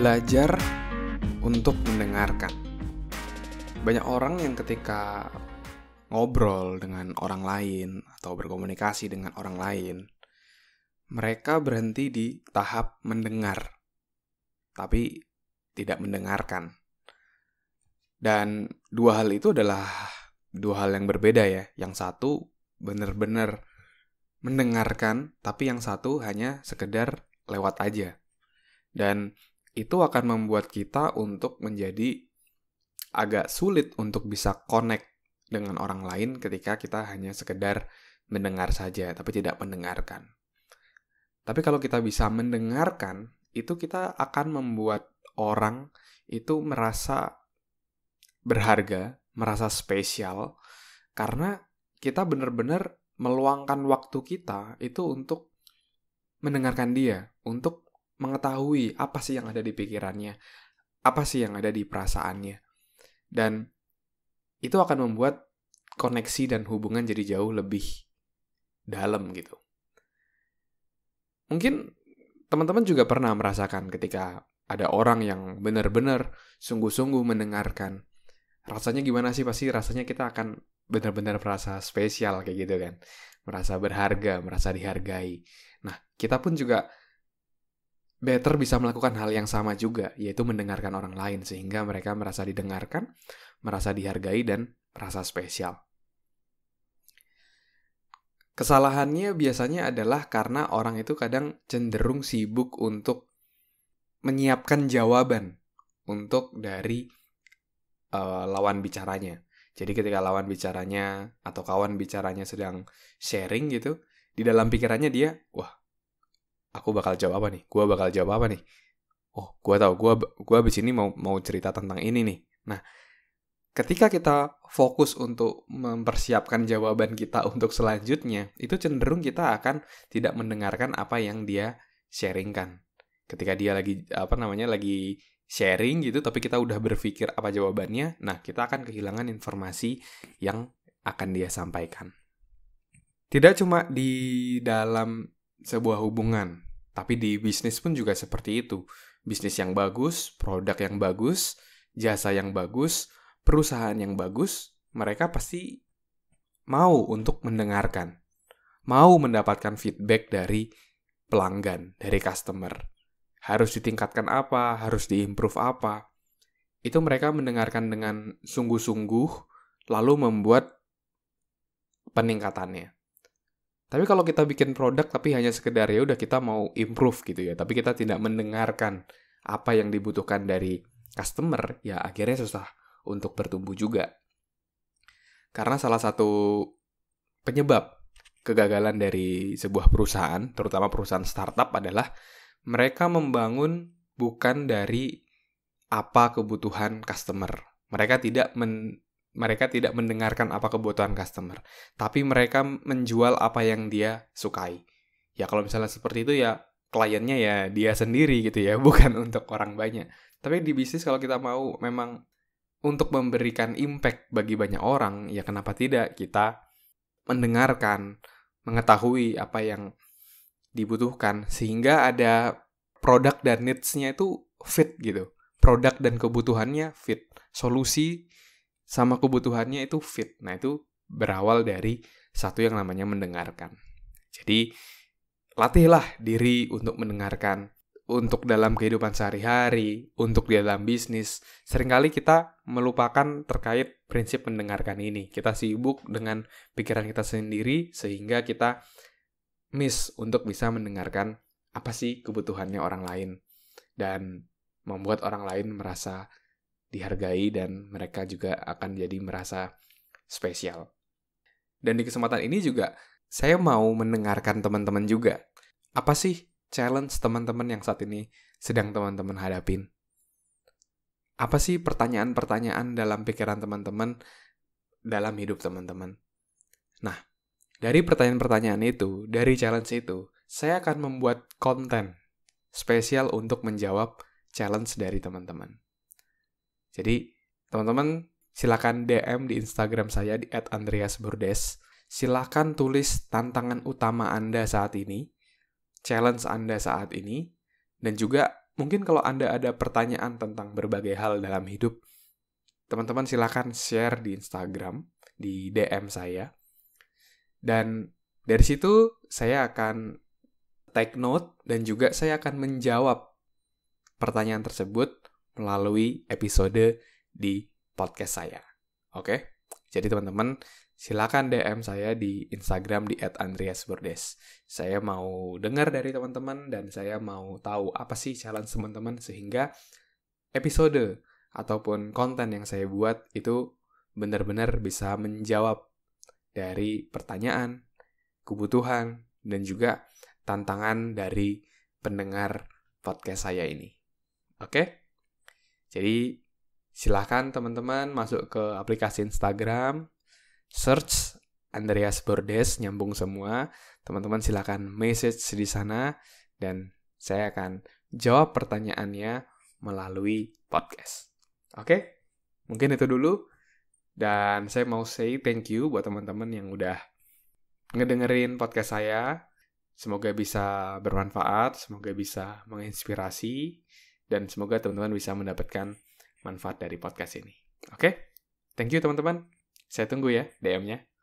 Belajar untuk mendengarkan. Banyak orang yang ketika ngobrol dengan orang lain atau berkomunikasi dengan orang lain, mereka berhenti di tahap mendengar, tapi tidak mendengarkan. Dan dua hal itu adalah dua hal yang berbeda ya. Yang satu benar-benar mendengarkan, tapi yang satu hanya sekedar lewat aja. Dan itu akan membuat kita untuk menjadi agak sulit untuk bisa connect dengan orang lain ketika kita hanya sekedar mendengar saja, tapi tidak mendengarkan. Tapi kalau kita bisa mendengarkan, itu kita akan membuat orang itu merasa berharga, merasa spesial, karena kita benar-benar meluangkan waktu kita itu untuk mendengarkan dia, untuk mengetahui apa sih yang ada di pikirannya, apa sih yang ada di perasaannya. Dan itu akan membuat koneksi dan hubungan jadi jauh lebih dalam gitu. Mungkin teman-teman juga pernah merasakan ketika ada orang yang benar-benar sungguh-sungguh mendengarkan. Rasanya gimana sih? Pasti rasanya kita akan benar-benar merasa spesial kayak gitu kan. Merasa berharga, merasa dihargai. Nah, kita pun juga better bisa melakukan hal yang sama juga, yaitu mendengarkan orang lain sehingga mereka merasa didengarkan, merasa dihargai, dan merasa spesial. Kesalahannya biasanya adalah karena orang itu kadang cenderung sibuk untuk menyiapkan jawaban untuk dari lawan bicaranya. Jadi ketika lawan bicaranya atau kawan bicaranya sedang sharing gitu, di dalam pikirannya dia, wah, aku bakal jawab apa nih? Gua bakal jawab apa nih? Oh, gua tahu. Gua abis ini mau cerita tentang ini nih. Nah, ketika kita fokus untuk mempersiapkan jawaban kita untuk selanjutnya, itu cenderung kita akan tidak mendengarkan apa yang dia sharingkan. Ketika dia lagi lagi sharing gitu, tapi kita udah berpikir apa jawabannya, nah kita akan kehilangan informasi yang akan dia sampaikan. Tidak cuma di dalam sebuah hubungan, tapi di bisnis pun juga seperti itu. Bisnis yang bagus, produk yang bagus, jasa yang bagus, perusahaan yang bagus, mereka pasti mau untuk mendengarkan. Mau mendapatkan feedback dari pelanggan, dari customer. Harus ditingkatkan apa, harus diimprove apa. Itu mereka mendengarkan dengan sungguh-sungguh, lalu membuat peningkatannya. Tapi kalau kita bikin produk tapi hanya sekedar ya udah kita mau improve gitu ya, tapi kita tidak mendengarkan apa yang dibutuhkan dari customer, ya akhirnya susah untuk bertumbuh juga. Karena salah satu penyebab kegagalan dari sebuah perusahaan, terutama perusahaan startup, adalah mereka membangun bukan dari apa kebutuhan customer. Mereka tidak mendengarkan apa kebutuhan customer, tapi mereka menjual apa yang dia sukai. Ya kalau misalnya seperti itu ya kliennya ya dia sendiri gitu ya, bukan untuk orang banyak. Tapi di bisnis kalau kita mau memang untuk memberikan impact bagi banyak orang, ya kenapa tidak kita mendengarkan, mengetahui apa yang dibutuhkan, sehingga ada produk dan needs-nya itu fit gitu. Produk dan kebutuhannya fit. Solusi sama kebutuhannya itu fit. Nah, itu berawal dari satu yang namanya mendengarkan. Jadi, latihlah diri untuk mendengarkan. Untuk dalam kehidupan sehari-hari, untuk di dalam bisnis. Seringkali kita melupakan terkait prinsip mendengarkan ini. Kita sibuk dengan pikiran kita sendiri, sehingga kita miss untuk bisa mendengarkan apa sih kebutuhannya orang lain. Dan membuat orang lain merasa dihargai dan mereka juga akan jadi merasa spesial. Dan di kesempatan ini juga saya mau mendengarkan teman-teman juga. Apa sih challenge teman-teman yang saat ini sedang teman-teman hadapin? Apa sih pertanyaan-pertanyaan dalam pikiran teman-teman dalam hidup teman-teman? Nah, dari pertanyaan-pertanyaan itu, dari challenge itu, saya akan membuat konten spesial untuk menjawab challenge dari teman-teman. Jadi, teman-teman silakan DM di Instagram saya di @andreasburdes. Silakan tulis tantangan utama Anda saat ini, challenge Anda saat ini, dan juga mungkin kalau Anda ada pertanyaan tentang berbagai hal dalam hidup, teman-teman silakan share di Instagram, di DM saya. Dan dari situ saya akan take note dan juga saya akan menjawab pertanyaan tersebut melalui episode di podcast saya. Oke? Jadi teman-teman silakan DM saya di Instagram di @andreasbordes. Saya mau dengar dari teman-teman dan saya mau tahu apa sih challenge teman-teman sehingga episode ataupun konten yang saya buat itu benar-benar bisa menjawab dari pertanyaan, kebutuhan, dan juga tantangan dari pendengar podcast saya ini. Oke? Jadi silakan teman-teman masuk ke aplikasi Instagram, search Andreas Bordes, nyambung semua. Teman-teman silakan message di sana dan saya akan jawab pertanyaannya melalui podcast. Oke? Mungkin itu dulu. Dan saya mau say thank you buat teman-teman yang udah ngedengerin podcast saya. Semoga bisa bermanfaat, semoga bisa menginspirasi, dan semoga teman-teman bisa mendapatkan manfaat dari podcast ini. Oke? Thank you teman-teman. Saya tunggu ya DM-nya.